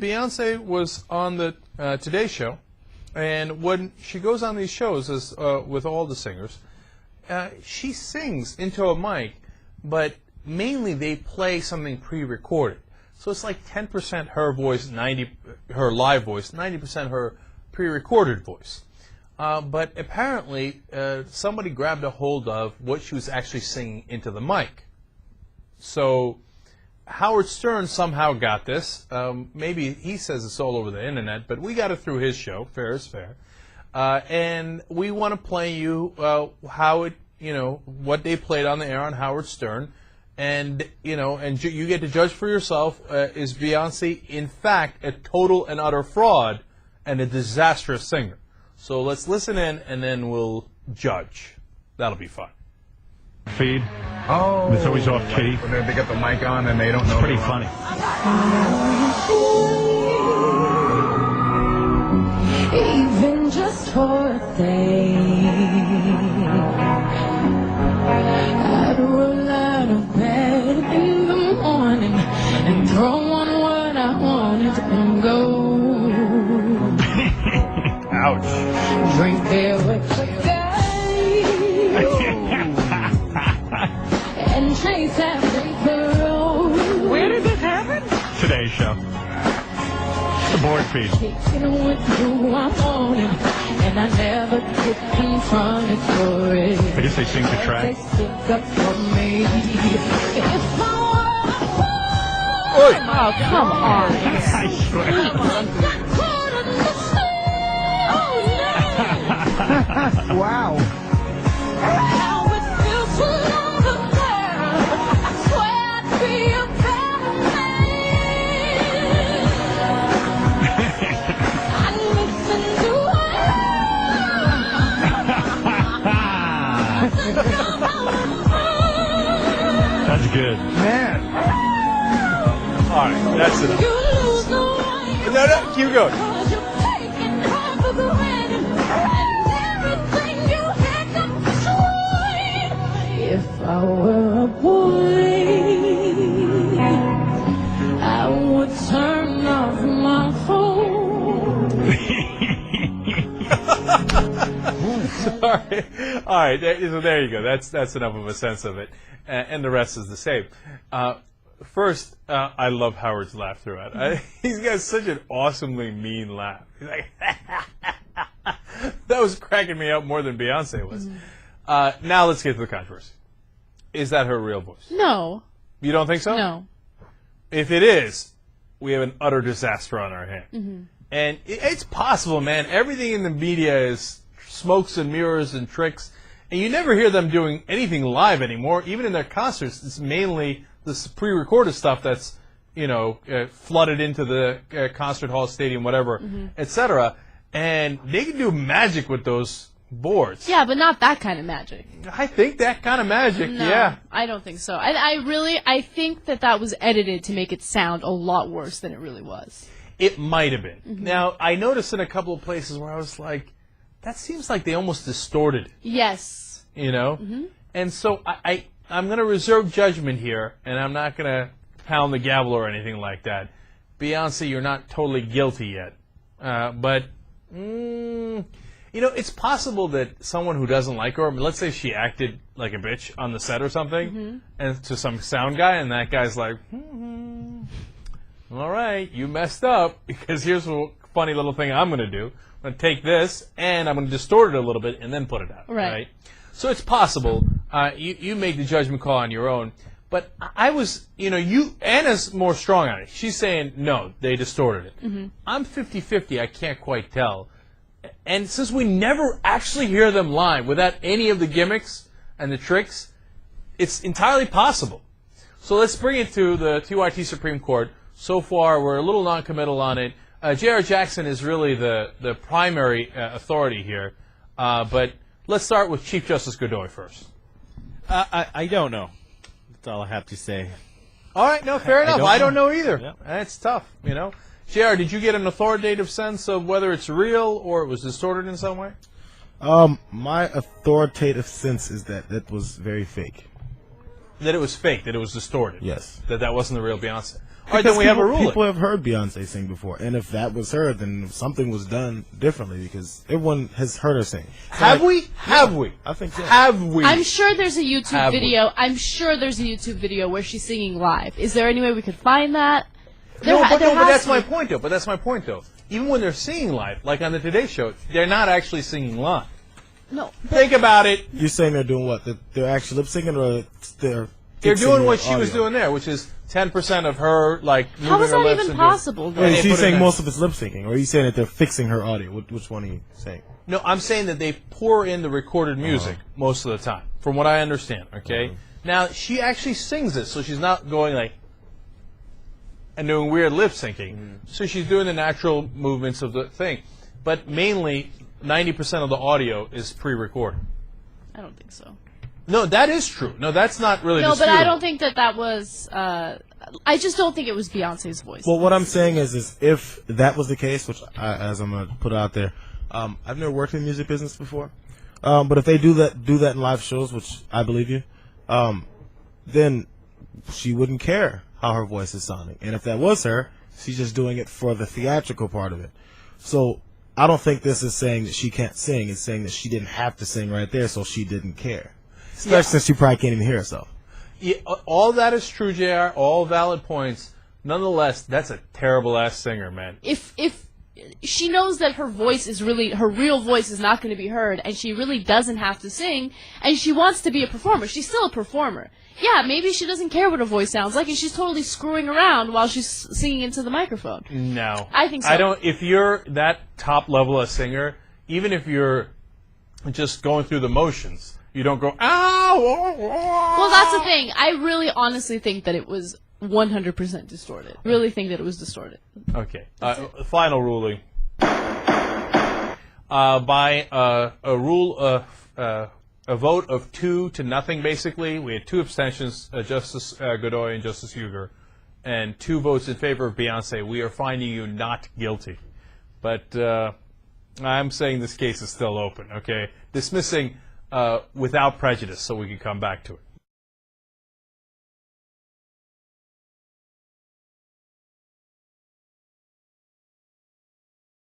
Beyonce was on the Today Show, and when she goes on these shows with all the singers, she sings into a mic, but mainly they play something pre-recorded. So it's like 10% her voice, her live voice, 90% her pre-recorded voice. But apparently, somebody grabbed a hold of what she was actually singing into the mic. So Howard Stern somehow got this. Maybe he says it's all over the internet, but we got it through his show, Fair is Fair. And we want to play you how it, what they played on the air on Howard Stern. And, you get to judge for yourself, is Beyonce, in fact, a total and utter fraud and a disastrous singer? So let's listen in, and then we'll judge. That'll be fun. Feed. Oh. It's always off key. They get the mic on and they don't know. It's pretty funny. Even just for a day, I'd roll out of bed in the morning and throw on what I wanted and go. Ouch. Drink beer with the guys and chase every girl. Where did this happen? Today's show. The board feed. Kicking with who I wanted, and I never get confronted for it. I guess they sing to track. They stick up for me. If I Oi. Oh, come on. I swear. Wow. how it feels to love a girl, I swear I'd be a better man. I listen to That's good. Man. All right, that's enough. you lose no way. No, keep going. Cause you're taking her for granted, and everything you had to destroy. If I were a boy, I would turn off my phone. Sorry. All right, so there you go. That's enough of a sense of it, and the rest is the same. First, I love Howard's laugh throughout. He's got such an awesomely mean laugh. He's like, that was cracking me up more than Beyonce was. Now let's get to the controversy. Is that her real voice? No. You don't think so? No. If it is, we have an utter disaster on our hands. And it's possible, man. Everything in the media is smokes and mirrors and tricks, and you never hear them doing anything live anymore. Even in their concerts, it's mainly this pre-recorded stuff that's, flooded into the concert hall, stadium, whatever, etc. And they can do magic with those boards. Yeah, but not that kind of magic. I think that kind of magic, No, yeah. I don't think so. I think that was edited to make it sound a lot worse than it really was. It might have been. Now, I noticed in a couple of places where I was like, that seems like they almost distorted it. Yes. And so I'm going to reserve judgment here, and I'm not going to pound the gavel or anything like that. Beyonce, you're not totally guilty yet. But, it's possible that someone who doesn't like her, let's say she acted like a bitch on the set or something, and to some sound guy, and that guy's like, all right, you messed up, because here's a funny little thing I'm going to do. I'm going to take this, and I'm going to distort it a little bit, and then put it out. Right. So it's possible. You make the judgment call on your own. But I was, Anna's more strong on it. She's saying, no, they distorted it. I'm 50-50. I can't quite tell. And since we never actually hear them live without any of the gimmicks and the tricks, it's entirely possible. So let's bring it to the TYT Supreme Court. So far, we're a little non-committal on it. J.R. Jackson is really the primary authority here. But let's start with Chief Justice Godoy first. I don't know. That's all I have to say. All right, no, fair enough. I don't know either. Yep. It's tough, JR, did you get an authoritative sense of whether it's real or it was distorted in some way? My authoritative sense is that was very fake. That it was fake, that it was distorted. Yes. That wasn't the real Beyonce. All right, then we have a ruling. People have heard Beyonce sing before, and if that was her, then something was done differently because everyone has heard her sing. So Have we? Have we? I think so. Have we? I'm sure there's a YouTube Have we? video. I'm sure there's a YouTube video where she's singing live. Is there any way we could find that? No, but there has that's to my be. point, though. But that's my point, though. Even when they're singing live, like on the Today Show, they're not actually singing live. No. Think about it. You're saying they're doing what? They're actually lip syncing, or they're Doing what their she was audio? doing there, which is 10% of her, like, moving How is her that lips. even possible? Wait, they she's put it saying in. most of it's lip syncing, or are you saying that they're fixing her audio? Which one are you saying? No, I'm saying that they pour in the recorded music most of the time, from what I understand, okay? Now, she actually sings it, so she's not going like, and doing weird lip syncing. So she's doing the natural movements of the thing. But mainly, 90% of the audio is pre-recorded. I don't think so. No, that is true. No, that's not really No, but disputable. I don't think that was. I just don't think it was Beyonce's voice. Well, what I'm saying is if that was the case, which as I'm going to put out there, I've never worked in the music business before, but if they do that in live shows, which I believe you, then she wouldn't care how her voice is sounding. And if that was her, she's just doing it for the theatrical part of it. So I don't think this is saying that she can't sing. It's saying that she didn't have to sing right there, so she didn't care. Especially since she probably can't even hear herself. Yeah, all that is true, JR. All valid points. Nonetheless, that's a terrible-ass singer, man. If she knows that her voice is really, her real voice is not going to be heard, and she really doesn't have to sing, and she wants to be a performer, she's still a performer. Yeah, maybe she doesn't care what her voice sounds like, and she's totally screwing around while she's singing into the microphone. No. I think so. I don't. If you're that top level of singer, even if you're just going through the motions, you don't go, ow! Well, that's the thing. I really honestly think that it was 100% distorted. Really think that it was distorted. Okay. Final ruling. By a rule of a vote of 2-0, basically, we had 2 abstentions, Justice Godoy and Justice Huger, and 2 votes in favor of Beyonce. We are finding you not guilty. But I'm saying this case is still open, okay? Dismissing without prejudice, so we can come back to it.